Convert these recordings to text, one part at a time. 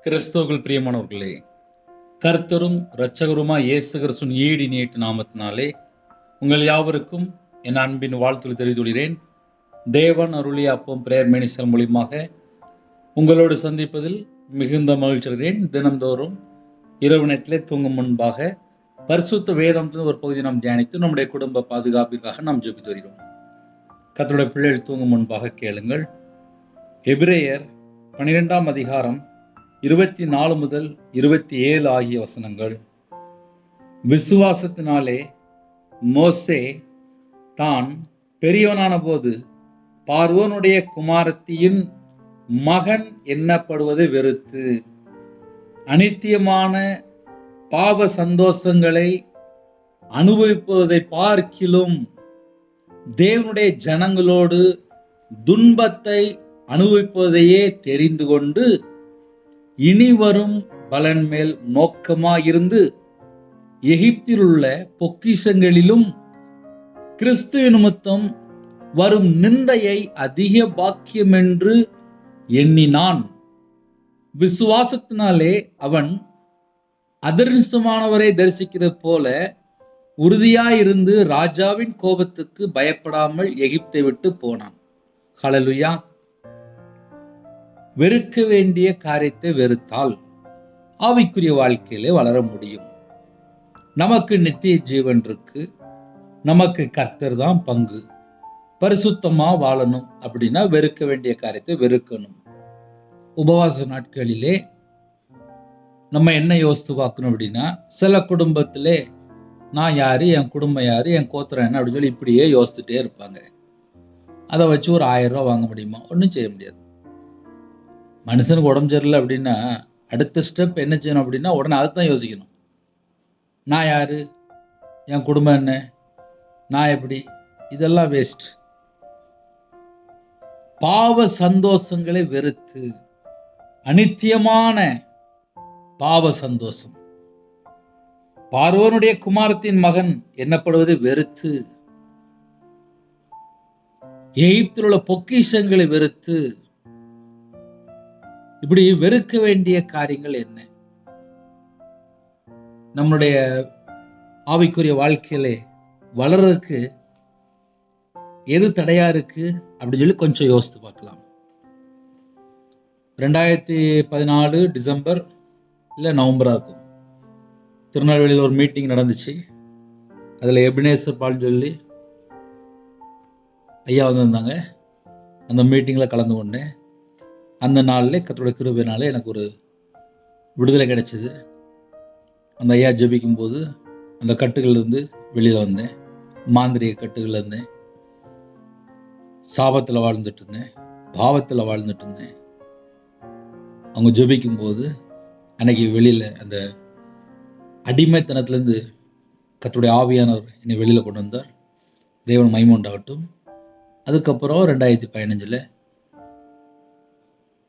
கிறிஸ்துவுக்குள் பிரியமானவர்களே, கர்த்தரும் இரட்சகருமாய் இயேசு கிறிஸ்துவின் ஈடு இணையற்ற நாமத்தினாலே உங்கள் யாவருக்கும் என் அன்பின் வாழ்த்துக்களை தெரிவித்துள்ளேன். தேவன் அருளிய அப்பம் பிரேயர் மினிஸ்டர் மூலியமாக உங்களோடு சந்திப்பதில் மிகுந்த மகிழ்ச்சி அடைகிறேன். தினந்தோறும் இரவு நேரத்திலே தூங்கும் முன்பாக பரிசுத்த வேதத்தின் ஒரு பகுதியை நாம் தியானித்து நம்முடைய குடும்ப பாதுகாப்பிற்காக நாம் ஜெபித்து வருகிறோம். கர்த்தருடைய பிள்ளைகள் தூங்கும் முன்பாக கேளுங்கள். எபிரேயர் 12ஆம் அதிகாரம் 24 முதல் 27 ஆகிய வசனங்கள். விசுவாசத்தினாலே மோசே தான் பெரியவனான போது பார்வோனுடைய குமாரத்தியின் மகன் எண்ணப்படுவதை வெறுத்து அநித்தியமான பாவ சந்தோஷங்களை அனுபவிப்பதை பார்க்கிலும் தேவனுடைய ஜனங்களோடு துன்பத்தை அனுபவிப்பதையே தெரிந்து கொண்டு இனி வரும் பலன் மேல் நோக்கமாயிருந்து எகிப்தில் உள்ள பொக்கிஷங்களிலும் கிறிஸ்துவ நிமித்தம் வரும் நிந்தையை அதிக பாக்கியம் என்று எண்ணினான். விசுவாசத்தினாலே அவன் அதர்சமானவரை தரிசிக்கிறது போல உறுதியாயிருந்து ராஜாவின் கோபத்துக்கு பயப்படாமல் எகிப்தை விட்டு போனான். ஹல்லேலூயா. வெறுக்க வேண்டிய காரியத்தை வெறுத்தால் ஆவிக்குரிய வாழ்க்கையிலே வளர முடியும். நமக்கு நித்திய ஜீவன் இருக்கு, நமக்கு கர்த்தர் தான் பங்கு. பரிசுத்தமா வாழணும் அப்படின்னா வெறுக்க வேண்டிய காரியத்தை வெறுக்கணும். உபவாச நாட்களிலே நம்ம என்ன யோசித்து பார்க்கணும் அப்படின்னா, சில குடும்பத்திலே நான் யாரு, என் குடும்பம் யாரு, என் கோத்திரம் என்ன அப்படின்னு சொல்லி இப்படியே யோசிச்சுட்டே இருப்பாங்க. அதை வச்சு ஒரு 1000 ரூபா வாங்க முடியுமா? ஒன்றும் செய்ய முடியாது. மனுஷனுக்கு உடம்பு சரியில்லை அப்படின்னா அடுத்த ஸ்டெப் என்ன செய்யணும் அப்படின்னா உடனே அதைத்தான் யோசிக்கணும். நான் யாரு, என் குடும்பம் என்ன, நான் எப்படி, இதெல்லாம் வேஸ்ட். பாவ சந்தோஷங்களை வெறுத்து அநித்தியமான பாவ சந்தோஷம், பார்வோனுடைய குமாரத்தின் மகன் எண்ணப்படுவதை வெறுத்து எகிப்தில் உள்ள பொக்கிஷங்களை வெறுத்து, இப்படி வெறுக்க வேண்டிய காரியங்கள் என்ன? நம்முடைய ஆவிக்குரிய வாழ்க்கையிலே வளர்றதுக்கு எது தடையா இருக்கு அப்படின்னு சொல்லி கொஞ்சம் யோசித்து பார்க்கலாம். 2014 டிசம்பர் இல்லை நவம்பரா இருக்கும், திருநெல்வேலியில் ஒரு மீட்டிங் நடந்துச்சு. அதில் எபினேசர் பால்னு சொல்லி ஐயா வந்திருந்தாங்க. அந்த மீட்டிங்கில் கலந்து கொண்டேன். அந்த நாளில் கர்த்தருடைய கிருபையினாலே எனக்கு ஒரு விடுதலை கிடைச்சிது. அந்த ஐயா ஜெபிக்கும் போது அந்த கட்டுகள்லேருந்து வெளியில் வந்தேன். மாந்திரிக கட்டுகள் இருந்தேன், சாபத்தில் வாழ்ந்துட்டு இருந்தேன், பாவத்தில் வாழ்ந்துட்டு இருந்தேன். அவங்க ஜெபிக்கும் போது அன்னைக்கு வெளியில் அந்த அடிமைத்தனத்திலேருந்து கர்த்தருடைய ஆவியானவர் என்னை வெளியில் கொண்டு வந்தார். தேவன் மகிமை உண்டாகட்டும். அதுக்கப்புறம் 2015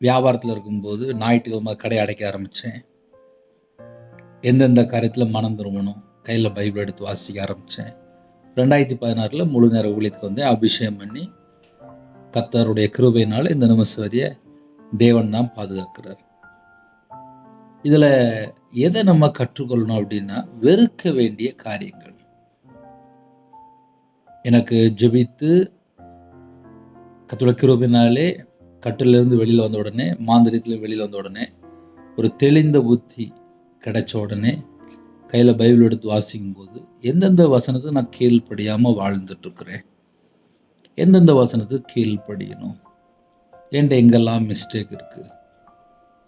வியாபாரத்தில் இருக்கும்போது ஞாயிற்றுக்கிழமை கடை அடைக்க ஆரம்பித்தேன். எந்தெந்த காரியத்தில் மனம் திரும்பணும், கையில் பைபிள் எடுத்து வாசிக்க ஆரம்பித்தேன். 2016 முழு நேர ஊழியத்துக்கு வந்து அபிஷேகம் பண்ணி கர்த்தருடைய கிருபையினால் இந்த நிமிஷவதியை தேவன் தான் பாதுகாக்கிறார். இதில் எதை நம்ம கற்றுக்கொள்ளணும் அப்படின்னா, வெறுக்க வேண்டிய காரியங்கள். எனக்கு ஜெபித்து கர்த்தருடைய கிருபையினாலே கட்டிலிருந்து வெளியில் வந்த உடனே, மாந்திரியத்தில் வெளியில் வந்த உடனே, ஒரு தெளிந்த புத்தி கிடைச்ச உடனே கையில் பைபிள் எடுத்து வாசிக்கும் போது எந்தெந்த வசனத்துக்கு நான் கீழ்ப்படியாமல் வாழ்ந்துட்டுருக்குறேன், எந்தெந்த வசனத்துக்கு கீழ்ப்படியணும், என்கிட்ட எங்கெல்லாம் மிஸ்டேக் இருக்குது,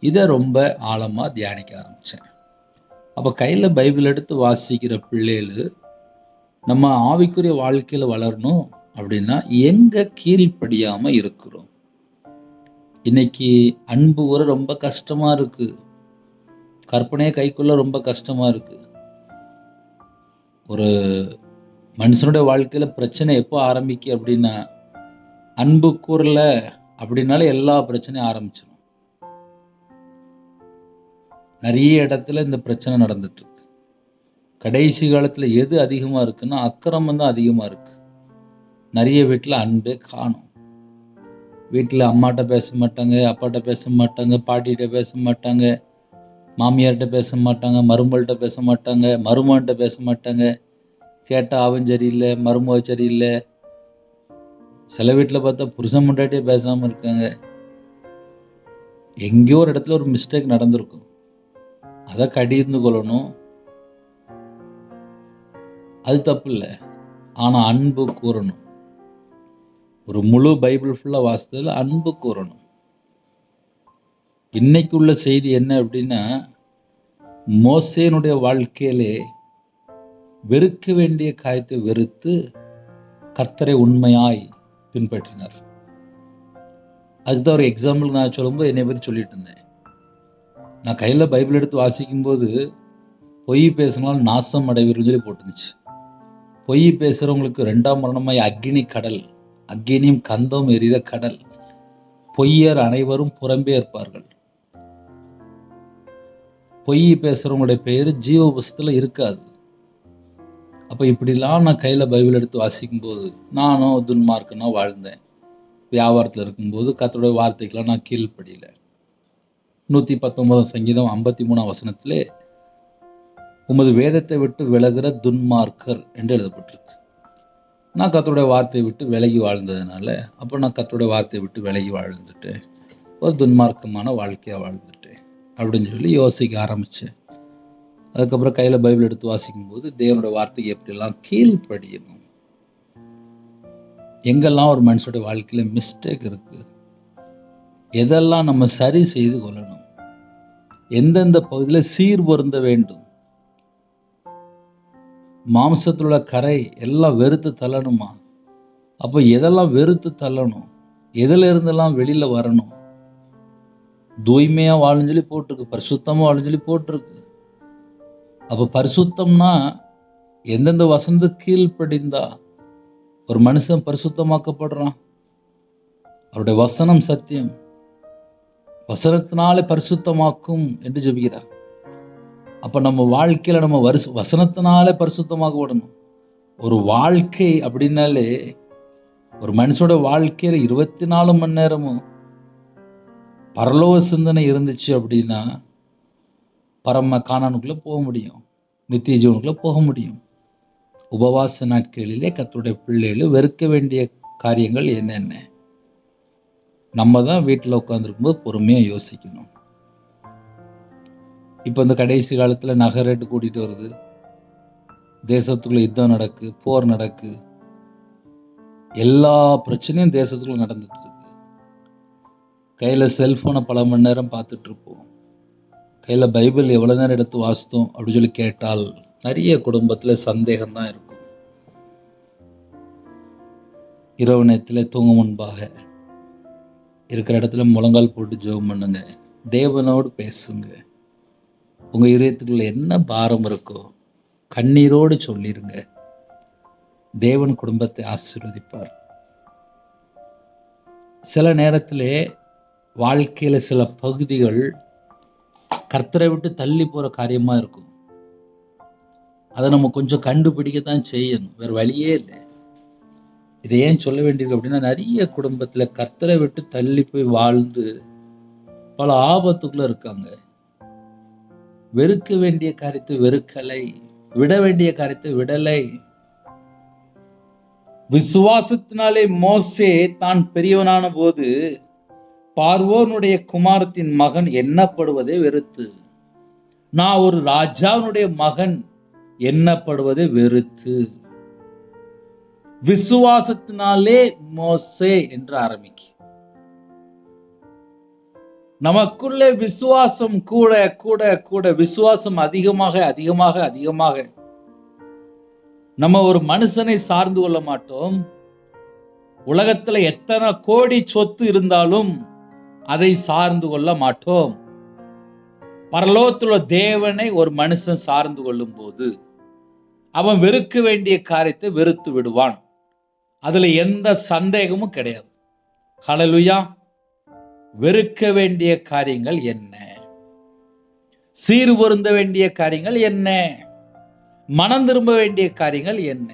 இதை ரொம்ப ஆழமாக தியானிக்க ஆரம்பித்தேன். அப்போ கையில் பைபிள் எடுத்து வாசிக்கிற பிள்ளைகள் நம்ம ஆவிக்குரிய வாழ்க்கையில் வளரணும் அப்படின்னா எங்கே கீழ்ப்படியாமல் இருக்கிறோம்? இன்னைக்கு அன்பு வர ரொம்ப கஷ்டமா இருக்கு, கற்பனையை கைக்குள்ள ரொம்ப கஷ்டமா இருக்கு. ஒரு மனுஷனுடைய வாழ்க்கையில பிரச்சனை எப்போ ஆரம்பிக்கு அப்படின்னா, அன்பு கூறல அப்படின்னாலே எல்லா பிரச்சனையும் ஆரம்பிச்சிடும். நிறைய இடத்துல இந்த பிரச்சனை நடந்துட்டு இருக்கு. கடைசி காலத்துல எது அதிகமா இருக்குன்னா அக்கிரமம் தான் அதிகமா இருக்கு. நிறைய வீட்டில் அன்பே காணும். வீட்டில் அம்மாட்ட பேச மாட்டாங்க, அப்பாட்ட பேச மாட்டாங்க, பாட்டிகிட்ட பேச மாட்டாங்க, மாமியார்கிட்ட பேச மாட்டாங்க, மருமகள்கிட்ட பேச மாட்டாங்க, மருமகன்கிட்ட பேச மாட்டாங்க. கேட்டால் அவன் சரியில்லை, மருமக சரியில்லை. சில வீட்டில் பார்த்தா புருஷன் பொண்டாட்டியே பேசாமல் இருக்காங்க. எங்கேயோ ஒரு இடத்துல ஒரு மிஸ்டேக் நடந்திருக்கும். அதை கடிந்து கொள்ளணும், அது தப்பு இல்லை. ஆனால் அன்பு கூறணும். ஒரு முழு பைபிள் ஃபுல்லாக வாசித்ததில் அன்பு கூறணும். இன்னைக்கு உள்ள செய்தி என்ன அப்படின்னா, மோசேனுடைய வாழ்க்கையிலே வெறுக்க வேண்டிய காரியத்தை வெறுத்து கர்த்தரை உண்மையாய் பின்பற்றினார். அதுக்குதான் ஒரு எக்ஸாம்பிள் நான் சொல்லும்போது என்னை பற்றி சொல்லிட்டு இருந்தேன். நான் கையில் பைபிள் எடுத்து வாசிக்கும்போது பொய் பேசினால் நாசம் அடைவீர்கள் சொல்லி போட்டுருந்துச்சு. பொய் பேசுகிறவங்களுக்கு 2ஆம் மரணமாய் அக்கினி கடல், அக்கினியும் கந்தம் எரித கடல். பொய்யர் அனைவரும் புறம்பே இருப்பார்கள். பொய் பேசுகிறவங்களுடைய பெயர் ஜீவ புஸ்தகத்தில் இருக்காது. அப்போ இப்படிலாம் நான் கையில் பைபிள் எடுத்து வாசிக்கும்போது நானும் துன்மார்க்கனா வாழ்ந்தேன். வியாபாரத்தில் இருக்கும்போது கர்த்தருடைய வார்த்தைக்கெல்லாம் நான் கீழ்ப்படியல. 119 சங்கீதம் 53 வசனத்திலே உமது வேதத்தை விட்டு விலகுற துன்மார்க்கர் என்று எழுதப்பட்டிருக்கு. நான் கர்த்தருடைய வார்த்தையை விட்டு விலகி வாழ்ந்ததுனால அப்போ நான் கர்த்தருடைய வார்த்தையை விட்டு விலகி வாழ்ந்துட்டேன், ஒரு துன்மார்க்கமான வாழ்க்கையாக வாழ்ந்துட்டேன் அப்படின்னு சொல்லி யோசிக்க ஆரம்பித்தேன். அதுக்கப்புறம் கையில் பைபிள் எடுத்து வாசிக்கும்போது தேவனுடைய வார்த்தைக்கு எப்படிலாம் கீழ்ப்படியணும், எங்கெல்லாம் ஒரு மனுஷனுடைய வாழ்க்கையில் மிஸ்டேக் இருக்குது, எதெல்லாம் நம்ம சரி செய்து கொள்ளணும், எந்தெந்த பகுதியில் சீர் பொருந்த வேண்டும், மாம்சத்தில் உள்ள கரை எல்லாம் வெறுத்து தள்ளணுமா, அப்போ எதெல்லாம் வெறுத்து தள்ளணும், எதில் இருந்தெல்லாம் வெளியில் வரணும். தூய்மையாக வாழும் சொல்லி போட்டிருக்கு, பரிசுத்தமாக வாழும் சொல்லி போட்டிருக்கு. அப்போ பரிசுத்தம்னா எந்தெந்த வசனத்துக்கு கீழ்ப்படிந்தா ஒரு மனுஷன் பரிசுத்தமாக்கப்படுறான். அவருடைய வசனம் சத்தியம், வசனத்தினாலே பரிசுத்தமாக்கும் என்று ஜெபிக்கிறார். அப்போ நம்ம வாழ்க்கையில் நம்ம வசனத்தினாலே பரிசுத்தமாக்கப்படணும். ஒரு வாழ்க்கை அப்படின்னாலே ஒரு மனுஷனோட வாழ்க்கையில் 24 மணி நேரமும் பரலோக சிந்தனை இருந்துச்சு அப்படின்னா பரம கானானுக்குள்ளே போக முடியும், நித்திய ஜீவனுக்குள்ளே போக முடியும். உபவாச நாட்களிலே கர்த்தருடைய பிள்ளைகள் வெறுக்க வேண்டிய காரியங்கள் என்னென்ன? நம்ம தான் வீட்டில் உட்காந்துருக்கும்போது பொறுமையாக யோசிக்கணும். இப்போ இந்த கடைசி காலத்தில் நகை ரேட்டு கூட்டிகிட்டு வருது, தேசத்துக்குள்ள யுத்தம் நடக்கு, போர் நடக்கு, எல்லா பிரச்சனையும் தேசத்துக்குள்ள நடந்துட்டு இருக்கு. கையில் செல்ஃபோனை பல மணி நேரம் பார்த்துட்டு இருப்போம். கையில் பைபிள் எவ்வளோ நேரம் எடுத்து வாசித்தோம் அப்படின்னு சொல்லி கேட்டால் நிறைய குடும்பத்தில் சந்தேகம்தான் இருக்கும். இரவு நேரத்தில் தூங்க முன்பாக இருக்கிற இடத்துல முழங்கால் போட்டு ஜெபம் பண்ணுங்க, தேவனோடு பேசுங்க. உங்கள் இதயத்துக்குள்ள என்ன பாரம் இருக்கோ கண்ணீரோடு சொல்லிருங்க. தேவன் குடும்பத்தை ஆசீர்வதிப்பார். சில நேரத்தில் வாழ்க்கையில் சில பகுதிகள் கர்த்தரை விட்டு தள்ளி போகிற காரியமாக இருக்கும். அதை நம்ம கொஞ்சம் கண்டுபிடிக்கத்தான் செய்யணும், வேறு வழியே இல்லை. இதை ஏன் சொல்ல வேண்டியது அப்படின்னா, நிறைய குடும்பத்தில் கர்த்தரை விட்டு தள்ளி போய் வாழ்ந்து பல ஆபத்துக்குள்ள இருக்காங்க. வெறுக்க வேண்டிய காரியத்தை வெறுக்கலை, விட வேண்டிய காரியத்தை விடலை. விசுவாசத்தினாலே மோசே தான் பெரியவனான போது பார்வோனுடைய குமாரத்தின் மகன் எண்ணப்படுவதை வெறுத்து, நான் ஒரு ராஜாவுடைய மகன் எண்ணப்படுவதை வெறுத்து, விசுவாசத்தினாலே மோசே என்று ஆரம்பிக்கு. நமக்குள்ளே விசுவாசம் கூட கூட கூட விசுவாசம் அதிகமாக அதிகமாக அதிகமாக நம்ம ஒரு மனுஷனை சார்ந்து கொள்ள மாட்டோம். உலகத்துல எத்தனை கோடி சொத்து இருந்தாலும் அதை சார்ந்து கொள்ள மாட்டோம். பரலோகத்துள்ள தேவனை ஒரு மனுஷன் சார்ந்து கொள்ளும் போது அவன் வெறுக்க வேண்டிய காரியத்தை வெறுத்து விடுவான். அதுல எந்த சந்தேகமும் கிடையாது. ஹல்லேலூயா. வெறுக்க வேண்டிய காரியங்கள் என்ன? சீர் பொருந்த வேண்டிய காரியங்கள் என்ன? மனம் திரும்ப வேண்டிய காரியங்கள் என்ன?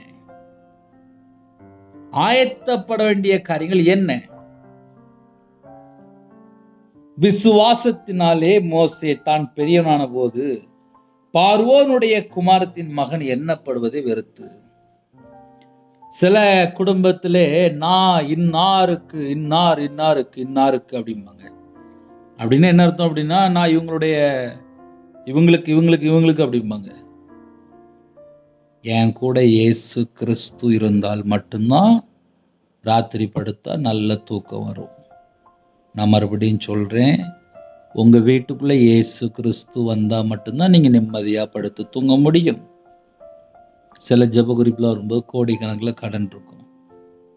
ஆயத்தப்பட வேண்டிய காரியங்கள் என்ன? விசுவாசத்தினாலே மோசே தான் பெரியவனான போது பார்வோனுடைய குமாரத்தின் மகன் எண்ணப்படுவதை வெறுத்து. சில குடும்பத்திலே நான் இன்னாருக்கு இன்னாருக்கு அப்படிம்பாங்க. அப்படின்னு என்ன அர்த்தம் அப்படின்னா, நான் இவங்களுக்கு அப்படிம்பாங்க. என் கூட இயேசு கிறிஸ்து இருந்தால் மட்டும்தான் ராத்திரி படுத்தா நல்ல தூக்கம் வரும். நான் மறுபடியும் சொல்றேன், உங்க வீட்டுக்குள்ள இயேசு கிறிஸ்து வந்தா மட்டும்தான் நீங்க நிம்மதியா படுத்து தூங்க முடியும். சில ஜெப குறிப்புல வரும்போது கோடிக்கணக்கில் கடன் இருக்கும்,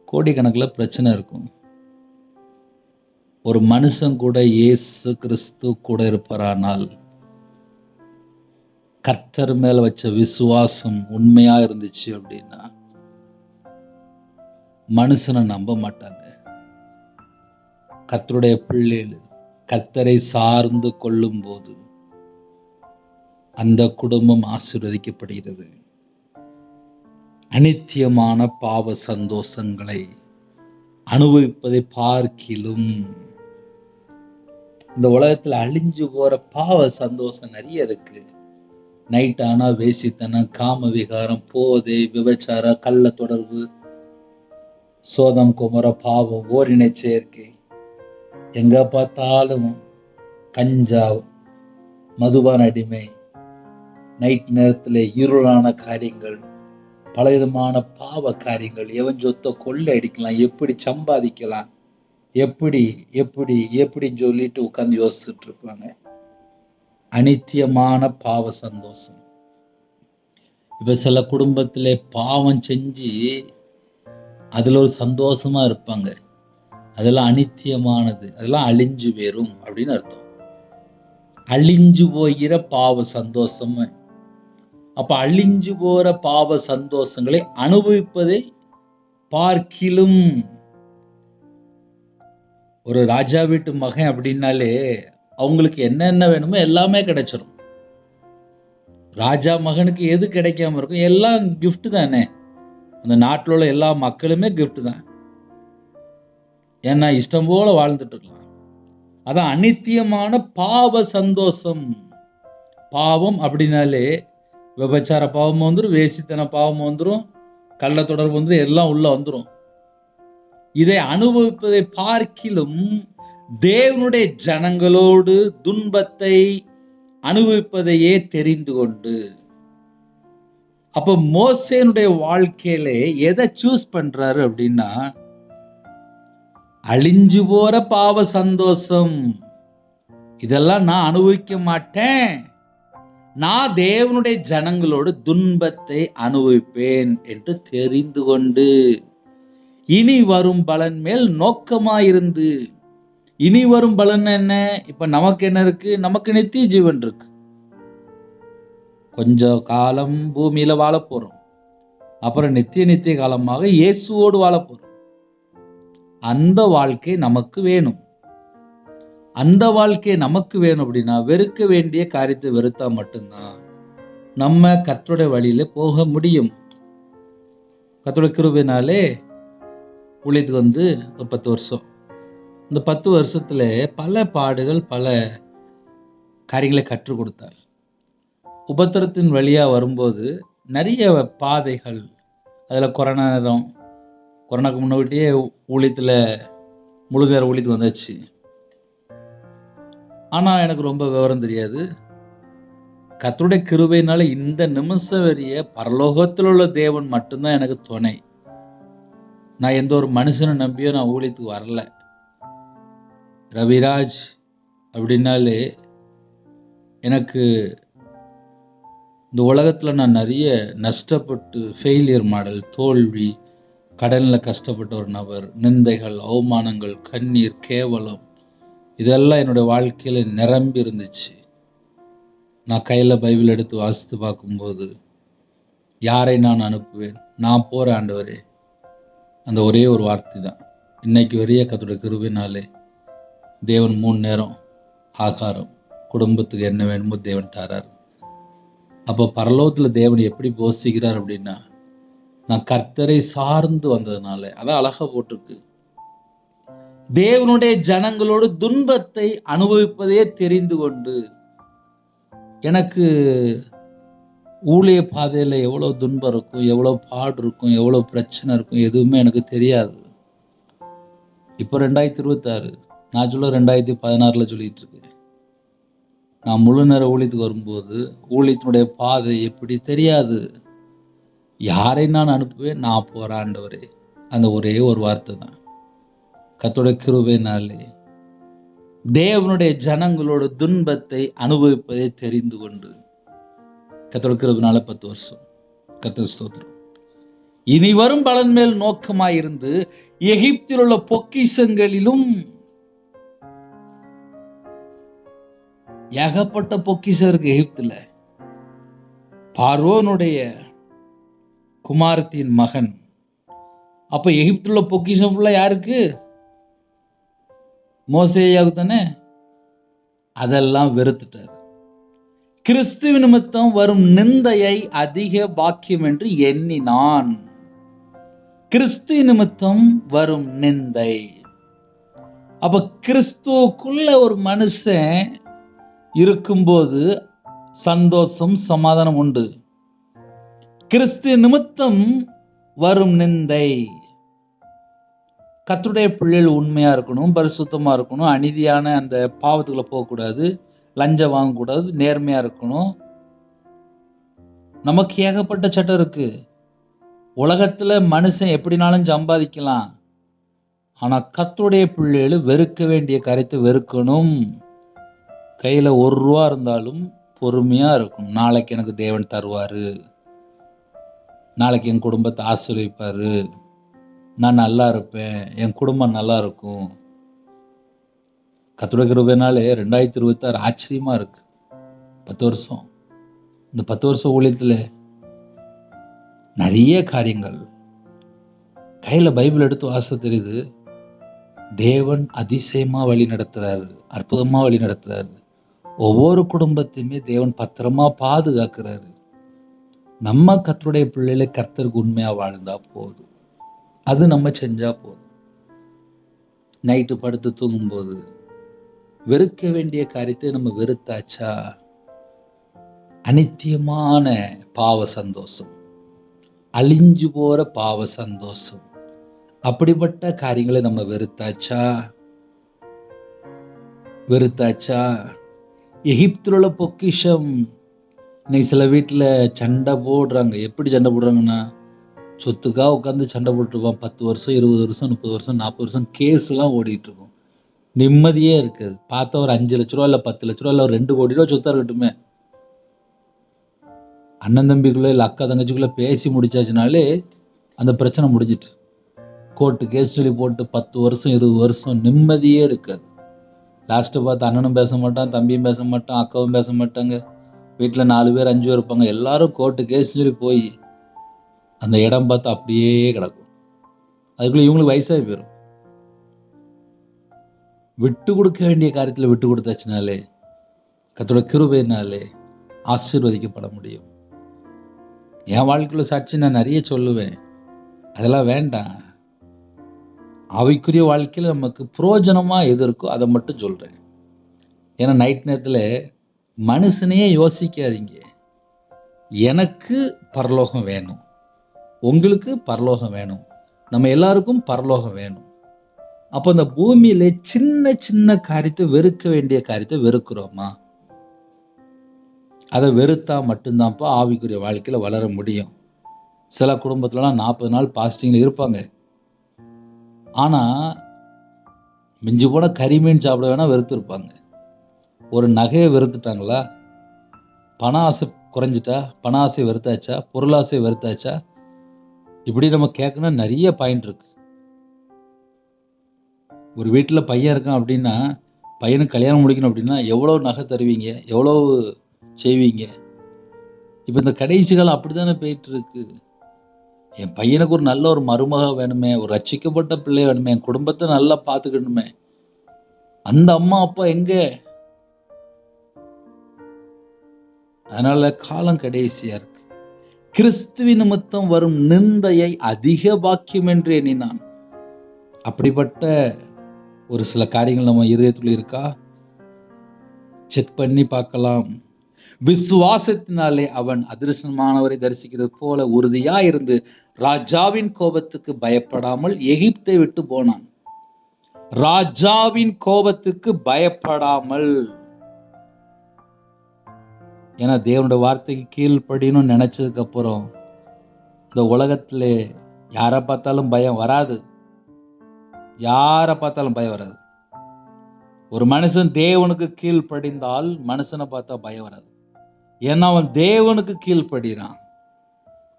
கோடிக்கணக்கில் பிரச்சனை இருக்கும். ஒரு மனுஷன் கூட இயேசு கிறிஸ்து கூட இருப்பாரானால், கர்த்தர் மேல வச்ச விசுவாசம் உண்மையா இருந்துச்சு அப்படின்னா மனுஷனை நம்ப மாட்டாங்க. கர்த்தருடைய பிள்ளைகள் கர்த்தரை சார்ந்து கொள்ளும் போது அந்த குடும்பம் ஆசீர்வதிக்கப்படுகிறது. அநித்தியமான பாவ சந்தோஷங்களை அனுபவிப்பதை பார்க்கிலும் இந்த உலகத்துல அழிஞ்சு போற பாவ சந்தோஷம் நிறைய இருக்கு. நைட் ஆனா வேசித்தனம், காம விகாரம், போதை, விபச்சாரம், கள்ள தொடர்பு, சோதம் குமர பாவம், ஓரினை சேர்க்கை, எங்க பார்த்தாலும் கஞ்சா, மதுபான அடிமை, நைட் நேரத்தில் இருளான காரியங்கள், பலவிதமான பாவ காரியங்கள், எவன் சொத்தை கொள்ளை அடிக்கலாம், எப்படி சம்பாதிக்கலாம், எப்படின்னு சொல்லிட்டு உட்காந்து யோசிச்சுட்டு இருப்பாங்க. அநித்தியமான பாவ சந்தோஷம். இப்ப சில குடும்பத்திலே பாவம் செஞ்சு அதுல ஒரு சந்தோஷமா இருப்பாங்க. அதெல்லாம் அநித்தியமானது, அதெல்லாம் அழிஞ்சு போயிரும் அப்படின்னு அர்த்தம். அழிஞ்சு போகிற பாவ சந்தோஷம். அப்ப அழிஞ்சு போற பாவ சந்தோஷங்களை அனுபவிப்பதை பார்க்கிலும், ஒரு ராஜா வீட்டு மகன் அப்படின்னாலே அவங்களுக்கு என்னென்ன வேணுமோ எல்லாமே கிடைச்சிரும். ராஜா மகனுக்கு எது கிடைக்காம இருக்கும்? எல்லாம் கிஃப்ட் தானே. அந்த நாட்டில் உள்ள எல்லா மக்களுமே கிஃப்ட் தான். ஏன்னா இஷ்டம் போல வாழ்ந்துட்டு இருக்கலாம். அதான் அநித்தியமான பாவ சந்தோஷம். பாவம் அப்படின்னாலே விபச்சார பாவம் வந்துடும், வேசித்தன பாவம் வந்துடும், கள்ள தொடர்பு வந்துடும், எல்லாம் உள்ள வந்துடும். இதை அனுபவிப்பதை பார்க்கிலும் தேவனுடைய ஜனங்களோடு துன்பத்தை அனுபவிப்பதையே தெரிந்து கொண்டு, அப்ப மோசேனுடைய வாழ்க்கையில எதை சூஸ் பண்றாரு அப்படின்னா, அழிஞ்சு போற பாவ சந்தோஷம் இதெல்லாம் நான் அனுபவிக்க மாட்டேன், நான் தேவனுடைய ஜனங்களோடு துன்பத்தை அனுபவிப்பேன் என்று தெரிந்து கொண்டு, இனி வரும் பலன் மேல் நோக்கமாயிருந்து. இனி வரும் பலன் என்ன? இப்ப நமக்கு என்ன இருக்கு? நமக்கு நித்திய ஜீவன் இருக்கு. கொஞ்ச காலம் பூமியில வாழ போறோம், அப்புறம் நித்திய காலமாக இயேசுவோடு வாழ போறோம். அந்த வாழ்க்கை நமக்கு வேணும். அந்த வாழ்க்கை நமக்கு வேணும் அப்படின்னா வெறுக்க வேண்டிய காரியத்தை வெறுத்தா மட்டும்தான் நம்ம கர்த்தருடைய வழியில போக முடியும். கர்த்தருடைய கிருபையினாலே ஊழியத்துக்கு ஒரு 10 வருஷம். இந்த 10 வருஷத்துல பல பாடுகள், பல காரியங்களை கற்றுக் கொடுத்தார். உபத்திரத்தின் வழியா வரும்போது நிறைய பாதைகள், அதுல கொரோனாக்கு முன்னாடியே ஊழியத்துல முழு நேர ஊழியத்துக்கு வந்தாச்சு. ஆனா எனக்கு ரொம்ப விவரம் தெரியாது. கர்த்தருடைய கிருபையினால இந்த நிமிஷம் வரைய பரலோகத்தில் உள்ள தேவன் மட்டும்தான் எனக்கு துணை. நான் எந்த ஒரு மனுஷனை நம்பியோ நான் ஊழியத்துக்கு வரல. ரவிராஜ் அப்படின்னாலே எனக்கு இந்த உலகத்தில் நான் நிறைய நஷ்டப்பட்டு, ஃபெயிலியர் மாடல், தோல்வி, கடனில் கஷ்டப்பட்ட ஒரு நபர், நிந்தைகள், அவமானங்கள், கண்ணீர், கேவலம், இதெல்லாம் என்னுடைய வாழ்க்கையில் நிரம்பி இருந்துச்சு. நான் கையில் பைபிள் எடுத்து வாசித்து பார்க்கும்போது, யாரை நான் அனுப்புவேன்? நான் போகிறேன் ஆண்டவரே. அந்த ஒரே ஒரு வார்த்தை தான். இன்னைக்கு வரைய கர்த்தருடைய கிருபையினாலே தேவன் 3 நேரம் ஆகாரம், குடும்பத்துக்கு என்ன வேணுமோ தேவன் தரார். அப்போ பரலோகத்தில் தேவன் எப்படி போஷிக்கிறார் அப்படின்னா, நான் கர்த்தரை சார்ந்து வந்ததுனால. அதான் அழகா போட்டிருக்கு, தேவனுடைய ஜனங்களோடு துன்பத்தை அனுபவிப்பதே தெரிந்து கொண்டு. எனக்கு ஊழிய பாதையில் எவ்வளோ துன்பம் இருக்கும், எவ்வளோ பாடு இருக்கும், எவ்வளோ பிரச்சனை இருக்கும், எதுவுமே எனக்கு தெரியாது. இப்போ 2026, நான் சொல்ல 2016 சொல்லிட்டு இருக்கேன். நான் முழு நேர ஊழியத்துக்கு வரும்போது ஊழியத்தினுடைய பாதை எப்படி தெரியாது. யாரை நான் அனுப்புவேன்? நான் போகிறேன் ஆண்டவரே. அந்த ஒரே ஒரு வார்த்தை தான். கர்த்தருடைய கிருபையினாலே தேவனுடைய ஜனங்களோட துன்பத்தை அனுபவிப்பதை தெரிந்து கொண்டு. கர்த்தருடைய கிருபையினால 10 வருஷம். கர்த்தர் ஸ்தோத்திரம். இனி வரும் பலன் மேல் நோக்கமாயிருந்து எகிப்தில் உள்ள பொக்கிஷங்களிலும், ஏகப்பட்ட பொக்கிஷம் இருக்கு எகிப்துல. பார்வோனுடைய குமாரத்தின் மகன். அப்ப எகிப்துல உள்ள பொக்கிஷம் ஃபுல்லா யாருக்கு? மோசேயாவுக்கு தானே. அதெல்லாம் வெறுத்துட்டார். கிறிஸ்துவ நிமித்தம் வரும் நிந்தையை அதிக பாக்கியம் என்று எண்ணினான். கிறிஸ்து நிமித்தம் வரும் நிந்தை. அப்ப கிறிஸ்துவுக்குள்ள ஒரு மனுஷன் இருக்கும்போது சந்தோஷம், சமாதானம் உண்டு. கிறிஸ்து நிமித்தம் வரும் நிந்தை. கர்த்தருடைய பிள்ளைகள் உண்மையா இருக்கணும், பரிசுத்தமா இருக்கணும், அநீதியான அந்த பாவத்துக்குள்ள போகக்கூடாது, லஞ்சம் வாங்கக்கூடாது, நேர்மையா இருக்கணும். நமக்கு ஏகப்பட்ட சட்டம் இருக்கு. உலகத்துல மனுஷன் எப்படினாலும் சம்பாதிக்கலாம். ஆனா கர்த்தருடைய பிள்ளைகள் வெறுக்க வேண்டிய காரியத்தை வெறுக்கணும். கையில 1 ரூபா இருந்தாலும் பொறுமையா இருக்கணும். நாளைக்கு எனக்கு தேவன் தருவாரு, நாளைக்கு என் குடும்பத்தை ஆசீர்வதிப்பாரு, நான் நல்லா இருப்பேன், என் குடும்பம் நல்லா இருக்கும். கர்த்தருடைய கிருபையினாலே 2026 ஆச்சரியமா இருக்கு. 10 வருஷம். இந்த 10 வருஷம் ஊழியத்துல நிறைய காரியங்கள். கையில பைபிள் எடுத்து வாச தெரியுது. தேவன் அதிசயமா வழி நடத்துறாரு, அற்புதமா வழி நடத்துறாரு. ஒவ்வொரு குடும்பத்தையுமே தேவன் பத்திரமா பாதுகாக்கிறாரு. நம்ம கர்த்தருடைய பிள்ளைகளை கர்த்தருக்கு உண்மையா வாழ்ந்தா போதும். அது நம்ம செஞ்சா போதும். நைட்டு படுத்து தூங்கும்போது வெறுக்க வேண்டிய காரியத்தை நம்ம வெறுத்தாச்சா, அநித்தியமான பாவ சந்தோஷம், அழிஞ்சு போற பாவ சந்தோஷம், அப்படிப்பட்ட காரியங்களை நம்ம வெறுத்தாச்சா. எகிப்தில் உள்ள பொக்கிஷம். இன்னைக்கு சில வீட்டில் சண்டை போடுறாங்க. எப்படி சண்டை போடுறாங்கன்னா, சொத்துக்காக உட்காந்து சண்டை போட்டுருக்கோம். 10 வருஷம், 20 வருஷம், 30 வருஷம், 40 வருஷம் கேஸ்லாம் ஓடிட்டு இருக்கும். நிம்மதியே இருக்காது. பார்த்தா ஒரு 5 லட்ச ரூபா, இல்லை 10 லட்ச ரூபா, இல்லை ஒரு 2 கோடி ரூபா சொத்தா இருக்கட்டுமே, அண்ணன் தம்பிக்குள்ள இல்லை அக்கா தங்கச்சிக்குள்ள பேசி முடிச்சாச்சுனாலே அந்த பிரச்சனை முடிஞ்சிட்டு. கோர்ட்டு கேஸ் சொல்லி போட்டு 10 வருஷம் 20 வருஷம் நிம்மதியே இருக்காது. லாஸ்ட்டு பார்த்து அண்ணனும் பேச மாட்டான், தம்பியும் பேச மாட்டான், அக்காவும் பேச மாட்டாங்க. வீட்டில் 4 பேர் 5 பேர் இருப்பாங்க. எல்லாரும் கோர்ட்டு கேஸ் சொல்லி போய் அந்த இடம் பார்த்து அப்படியே கிடக்கும். அதுக்குள்ளே இவங்களுக்கு வயசாகி போயிடும். விட்டு கொடுக்க வேண்டிய காரியத்தில் விட்டு கொடுத்தாச்சுனாலே கர்த்தருடைய கிருபையினாலே ஆசீர்வதிக்கப்பட முடியும். என் வாழ்க்கையில் சாட்சி நான் நிறைய சொல்லுவேன். அதெல்லாம் வேண்டாம். ஆவிக்குரிய வாழ்க்கையில் நமக்கு புரோஜனமாக எது இருக்கோ அதை மட்டும் சொல்கிறேன். ஏன்னா நைட் நேரத்தில் மனுஷனையே யோசிக்காதீங்க. எனக்கு பரலோகம் வேணும், உங்களுக்கு பரலோகம் வேணும், நம்ம எல்லாருக்கும் பரலோகம் வேணும். அப்போ இந்த பூமியில சின்ன சின்ன காரியத்தை வெறுக்க வேண்டிய காரியத்தை வெறுக்கிறோமா? அதை வெறுத்தா மட்டும்தான்ப்பா ஆவிக்குரிய வாழ்க்கையில் வளர முடியும். சில குடும்பத்துலலாம் 40 நாள் பாஸ்டிங்கில் இருப்பாங்க. ஆனால் மிஞ்சி போன கறிமீன் சாப்பிட வேணால் வெறுத்து இருப்பாங்க. ஒரு நகையை வெறுத்துட்டாங்களா? பண ஆசை குறைஞ்சிட்டா? பண ஆசை வெறுத்தாச்சா? பொருளாசை வெறுத்தாச்சா? இப்படி நம்ம கேட்கணும். நிறைய பாயிண்ட் இருக்கு. ஒரு வீட்டில் பையன் இருக்கான் அப்படின்னா, பையனுக்கு கல்யாணம் முடிக்கணும் அப்படின்னா எவ்வளோ நகை தருவீங்க, எவ்வளோ செய்வீங்க? இப்போ இந்த கடைசி காலம் அப்படி தானே போயிட்டு இருக்கு. என் பையனுக்கு ஒரு நல்ல ஒரு மருமக வேணுமே, ஒரு ரட்சிக்கப்பட்ட பிள்ளை வேணுமே, என் குடும்பத்தை நல்லா பார்த்துக்கணுமே. அந்த அம்மா அப்பா எங்க? அதனால காலம் கடைசியா இருக்கு. கிறிஸ்துவின் நிமித்தம் வரும் நிந்தையை அதிக பாக்கியம் என்று எண்ணினான். அப்படிப்பட்ட ஒரு சில காரியங்கள் நம்ம இருதயத்தில் இருக்கா செக் பண்ணி பார்க்கலாம். விசுவாசத்தினாலே அவன் அதிர்ஷ்டமானவரை தரிசிக்கிறது போல உறுதியா இருந்து ராஜாவின் கோபத்துக்கு பயப்படாமல் எகிப்தை விட்டு போனான். ராஜாவின் கோபத்துக்கு பயப்படாமல். ஏன்னா தேவனுடைய வார்த்தைக்கு கீழ்ப்படின்னு நினைச்சதுக்கு அப்புறம் இந்த உலகத்துல யாரை பார்த்தாலும் பயம் வராது. யாரை பார்த்தாலும் பயம் வராது. ஒரு மனுஷன் தேவனுக்கு கீழ்ப்படிந்தால் மனுஷனை பார்த்தா பயம் வராது. ஏன்னா அவன் தேவனுக்கு கீழ்ப்படுகிறான்.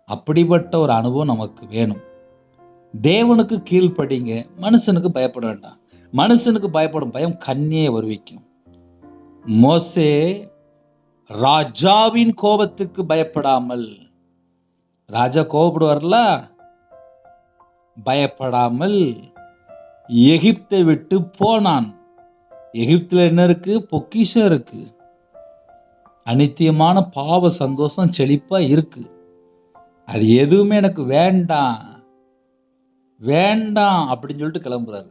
அப்படிப்பட்ட ஒரு அனுபவம் நமக்கு வேணும். தேவனுக்கு கீழ்ப்படிங்க, மனுஷனுக்கு பயப்பட வேண்டாம். மனுஷனுக்கு பயப்படும் பயம் கண்ணியை வருவிக்கும். மோசே ராஜாவின் கோபத்துக்கு பயப்படாமல், ராஜா கோபப்படுவார்ல, பயப்படாமல் எகிப்தை விட்டு போனான். எகிப்துல என்ன இருக்கு? பொக்கிஷம் இருக்கு. அநித்தியமான பாவ சந்தோஷம் செழிப்பா இருக்கு. அது எதுவுமே எனக்கு வேண்டாம் வேண்டாம் அப்படின்னு சொல்லிட்டு கிளம்புறாரு.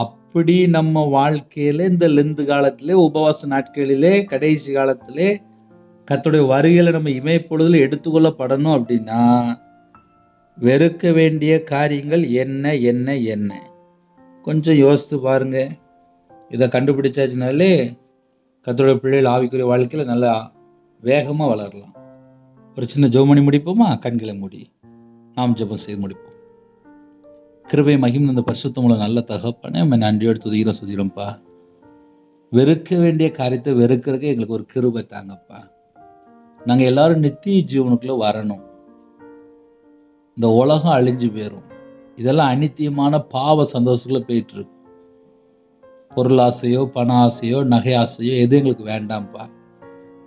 அப்படி நம்ம வாழ்க்கையில இந்த லெந்து காலத்திலே, உபவாச நாட்களிலே, கடைசி காலத்திலே கர்த்தருடைய வருகையில நம்ம இமைப்பொழுதுல எடுத்துக்கொள்ளப்படணும் அப்படின்னா வெறுக்க வேண்டிய காரியங்கள் என்ன என்ன என்ன கொஞ்சம் யோசித்து பாருங்க. இதை கண்டுபிடிச்சாச்சுனாலே கர்த்தருடைய பிள்ளைகள் ஆவிக்குரிய வாழ்க்கையில நல்லா வேகமா வளரலாம். ஒரு சின்ன ஜெபம் பண்ணி முடிப்போமா? கண்களை மூடி நாம் ஜெபம் செய்து முடிப்போம். கிருபை மகிமை இந்த பரிசுத்தமுள்ள நல்ல தகப்பனே, நம்ம நன்றியோடு துதிக்கிறோம், சுதிக்கிறோம்ப்பா. வெறுக்க வேண்டிய காரியத்தை வெறுக்கிறதுக்கு எங்களுக்கு ஒரு கிருபை தாங்கப்பா. நாங்கள் எல்லாரும் நித்திய ஜீவனுக்குள்ள வரணும். இந்த உலகம் அழிஞ்சு போயிடும். இதெல்லாம் அநித்தியமான பாவ சந்தோஷத்துல போயிட்டு இருக்கு. பொருள் ஆசையோ, பண ஆசையோ, நகை ஆசையோ எது எங்களுக்கு வேண்டாம்ப்பா.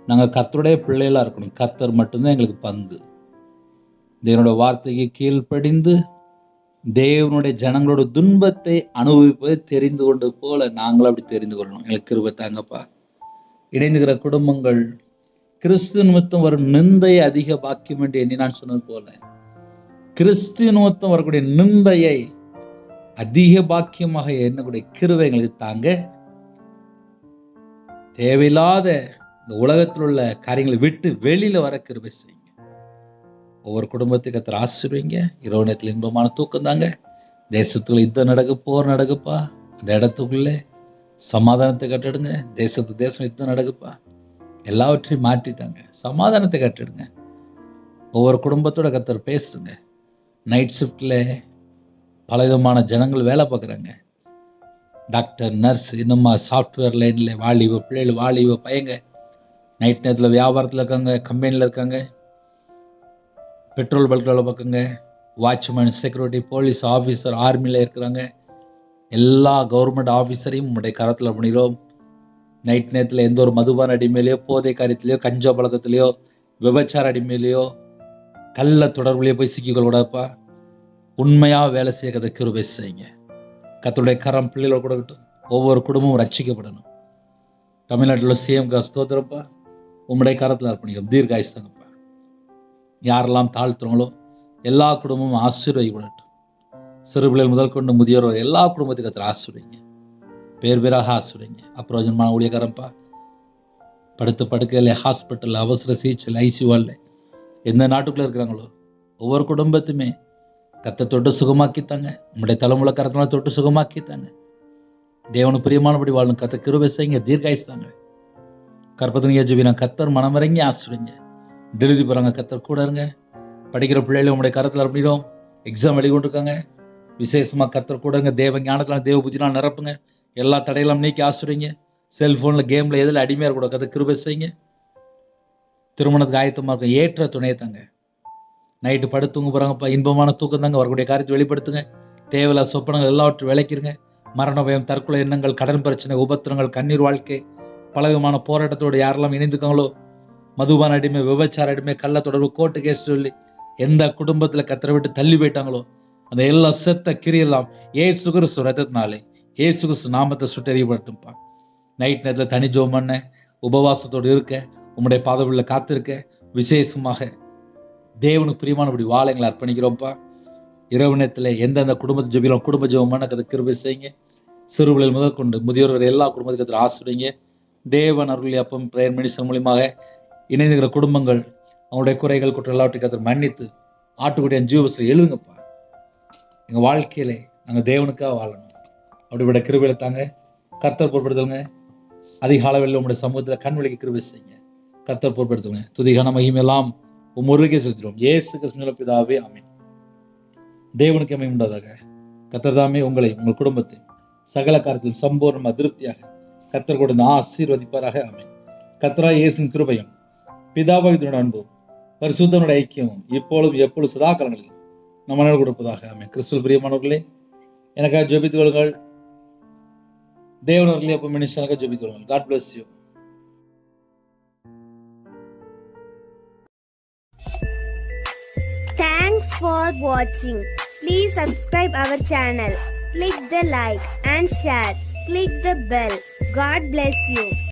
நாங்கள் கர்த்தருடைய பிள்ளைகளாக இருக்கணும். கர்த்தர் மட்டும்தான் எங்களுக்கு பங்கு. தேவனுடைய வார்த்தைக்கு கீழ்ப்படிந்து தேவனுடைய ஜனங்களோட துன்பத்தை அனுபவிப்பதை தெரிந்து கொண்டு போல நாங்களும் அப்படி தெரிந்து கொள்ளணும். எங்களுக்கு கிருபை தாங்கப்பா. இணைந்துகிற குடும்பங்கள் கிறிஸ்து நிமித்தம் வரும் நிந்தையை அதிக பாக்கியம் என்று எண்ணி நான் சொன்னது போல கிறிஸ்து நிமித்தம் வரக்கூடிய நிந்தையை அதிக பாக்கியமாக எண்ணக்கூடிய கிருபை எங்களுக்கு தாங்க. தேவையில்லாத இந்த உலகத்தில் உள்ள காரியங்களை விட்டு வெளியில வர கிருபை செய்யுங்க. ஒவ்வொரு குடும்பத்துக்கு கர்த்தர் ஆசீர்வதிங்க. இரவு நேரத்தில் இன்பமான தூக்கம் தாங்க. தேசத்துக்குள்ள யுத்தம் நடக்கு, போர் நடக்குப்பா. அந்த இடத்துக்குள்ளே சமாதானத்தை கட்டிடுங்க. தேசம் யுத்தம் நடக்குப்பா. எல்லாவற்றையும் மாற்றித்தாங்க. சமாதானத்தை கட்டிடுங்க. ஒவ்வொரு குடும்பத்தோட கர்த்தர் பேசுங்க. நைட் ஷிஃப்டில் பலவிதமான ஜனங்கள் வேலை பார்க்குறாங்க. டாக்டர், நர்ஸ், இன்னும் சாஃப்ட்வேர் லைனில் வாலிப பிள்ளைகள், வாலிப பையங்க நைட் நேரத்தில் வியாபாரத்தில் இருக்காங்க, கம்பெனியில் இருக்காங்க, பெட்ரோல் பல்கில் வேலை பார்க்குங்க, வாட்ச்மேன், செக்யூரிட்டி, போலீஸ் ஆஃபீஸர், ஆர்மியில் இருக்கிறாங்க. எல்லா கவர்மெண்ட் ஆஃபீஸரையும் உங்களுடைய கரத்தில் பண்ணிடுவோம். நைட் நேரத்தில் எந்த ஒரு மதுபான அடிமையிலையோ, போதை காரியத்திலையோ, கஞ்சா பழக்கத்திலையோ, விபச்சார அடிமையிலையோ, கள்ள தொடர்புலையோ போய் சிக்கிக்கொள்ளக்கூடாதுப்பா. உண்மையாக வேலை செய்ய கதை கிருபை செய்யுங்க. கர்த்தருடைய கரம் பிள்ளைகளோட கொடுக்கட்டும். ஒவ்வொரு குடும்பமும் ரட்சிக்கப்படணும். தமிழ்நாட்டில் சிஎம் ஸ்தோத்திரப்பா. உம்முடைய கரத்தில் அர்ப்பணிக்கும். தீர்காயுசு தாங்கப்பா. யாரெல்லாம் தாழ்த்துறவங்களோ எல்லா குடும்பமும் ஆசீர்வதிக்கப்படட்டும். சிறு பிள்ளைகள் முதல் கொண்டு முதியோர் எல்லா குடும்பத்துக்கு கர்த்தர் ஆசீர்வதிங்க. பேர் பேராக ஆசீர்வதிங்க. அப்பிரயோஜனமான ஊழியக்காரன்ப்பா. படுத்த படுக்கையில், ஹாஸ்பிட்டலில், அவசர சிகிச்சையில், ஐசியூவில் எந்த நாட்டுக்குள்ளே இருக்கிறாங்களோ ஒவ்வொரு குடும்பத்தையுமே கர்த்தர் தொட்டு சுகமாக்கித்தாங்க. நம்முடைய தலைமுறை கரத்தினால தொட்டு சுகமாக்கித்தாங்க. தேவனுக்கு பிரியமானபடி வாழணும். கர்த்தர் கிருபை செய்யுங்க. தீர்காயுசு தாங்க. கற்பத்தினிய ஜெபினா கர்த்தர் மனமிறங்கி ஆசீர்வதிங்க. டெலிவரி போகிறாங்க, கர்த்தர் கூட இருங்க. படிக்கிற பிள்ளைகளை உங்களுடைய கரத்தில் அப்படிடும். எக்ஸாம் வெளிக்கொண்டிருக்காங்க, விசேஷமாக கர்த்தர் கூட இருங்க. தேவ ஞானத்தில், தேவ புத்தினால் நிரப்புங்க. எல்லா தடையெல்லாம் நீக்கி ஆசீர்வதிங்க. செல்ஃபோனில், கேமில் எதில் அடிமையாக இருக்கக்கூடாது. கர்த்தர் கிருபை செய்யுங்க. திருமணத்துக்கு ஆயத்தமாக இருக்கும். ஏற்ற துணையை தாங்க. நைட்டு படுத்து தூங்க போகிறாங்கப்பா. இன்பமான தூக்கம் தாங்க. வரக்கூடிய காரியத்தை வெளிப்படுத்துங்க. தேவையில்லாத சொப்பனங்கள் எல்லாவற்றையும் விளக்கிருங்க. மரண பயம், தற்கொலை எண்ணங்கள், கடன் பிரச்சனை, உபத்திரங்கள், கண்ணீர் வாழ்க்கை, பலவிதமான போராட்டத்தோடு யாரெல்லாம் இணைந்துக்காங்களோ, மதுபான அடிமை, விபச்சார அடிமை, கள்ள தொடர்பு, கோர்ட்டு கேஸ் சொல்லி எந்த குடும்பத்தில் கர்த்தரை விட்டு தள்ளி போயிட்டாங்களோ அந்த எல்லா செத்த கிரியெல்லாம் இயேசு கிறிஸ்து ரத்தத்தினாலே, இயேசு கிறிஸ்து நாமத்தை சுட்டறியப்பட்டும்ப்பா. நைட் நேரத்தில் தனி ஜெபம் பண்ண, உபவாசத்தோடு இருக்க, உம்முடைய பாதவில்ல காத்திருக்க, விசேஷமாக தேவனுக்கு பிரியமானபடி வாழங்களை அர்ப்பணிக்கிறோம்ப்பா. இரவு நேரத்தில் எந்தெந்த குடும்பத்தை ஜெபிக்கலாம் குடும்ப ஜெபமான கதை கிருபை செய்யுங்க. சிறுபிள்ளைகள் முதற்கொண்டு முதியோர் வரை எல்லா குடும்பத்துக்கு ஆசிரியங்க. தேவன் அருளி அப்பம் பிரேயர் மினிஸ்டர் மூலியமாக இணைந்திருக்கிற குடும்பங்கள் அவங்களுடைய குறைகள் குற்றம் எல்லாவற்றையும் கத்தர் மன்னித்து ஆட்டுக்குட்டிய ஜீவபுஸ்தகத்தில் எழுதுங்கப்பா. எங்கள் வாழ்க்கையிலே நாங்கள் தேவனுக்காக வாழணும். அப்படிப்பட்ட கிருபையில தாங்க கர்த்தர் பொறுப்படுத்துங்க. அதிக அளவில் உங்களுடைய சமூகத்தில் கண்வழிக்கு கிருபை செய்யுங்க. கர்த்தர் பொறுப்படுத்துங்க. துதிகான மகிமையெல்லாம் ஒருவருக்கே செலுத்திடுவோம். இயேசு கிறிஸ்துவின் பிதாவே ஆமென். தேவனுக்கு அமையும் உண்டாதாக. கர்த்தர் தாமே உங்களை உங்கள் குடும்பத்தை சகல காரியத்திலும் சம்பூர்ணமாக திருப்தியாக கர்த்தர் கொடுத்து ஆசீர்வதிப்பாராக. ஆமென். கர்த்தராகிய இயேசுவின் கிருபையும் பிதாவாகிய அன்பும் பரிசுத்தனுடைய ஐக்கியமும் இப்பொழுதும் எப்பொழுது சதா காலங்களில் நம்ம கொடுப்பதாக. ஆமென். கிறிஸ்துவில் பிரியமானவர்களே, எனக்காக ஜெபித்துக் கொள்ளுங்கள். தேவனவர்களே அப்போ மினிஸ்டராக ஜெபித்துக் கொள்ளுங்கள். God bless you. Thanks for watching. Please subscribe our channel. Click the like and share. Click the bell. God bless you.